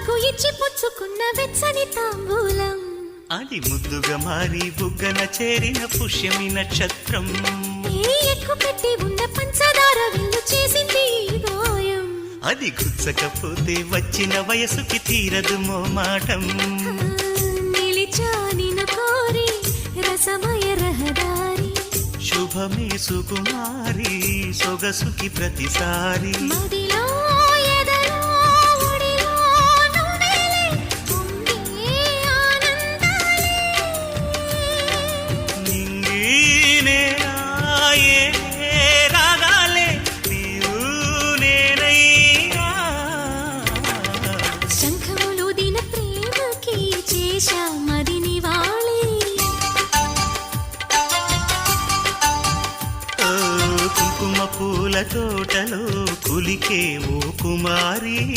నీకు ఇచ్చి పుచ్చుకున్న వెచ్చని తాంబూలం అది ముద్దుగా మారి బుగ్గన చేరిన పుష్యమి నక్షత్రం ఎక్కు పెట్టి ఉన్న పంచదార విందు చేసింది ఈ గాయం అది గుచ్చకపోతే వచ్చిన వయసుకి తీరదు మోమాటం నిలిచా నిన్ను కోరి రసమయ రహదారి శుభమే సుకుమారి సొగసుకి ప్రతిసారి మదిలో ఎదలో ఒడిలో నువ్వేలే పొంగే ఆనందాలే నింగి నేరాయే రాగాలే నీవు నేనైనా శంఖములు దిన ప్రేమకి చేశా మదిని వాళి ఓ కుంకుమ పూల తోటలో కులికే ఓ కుమారి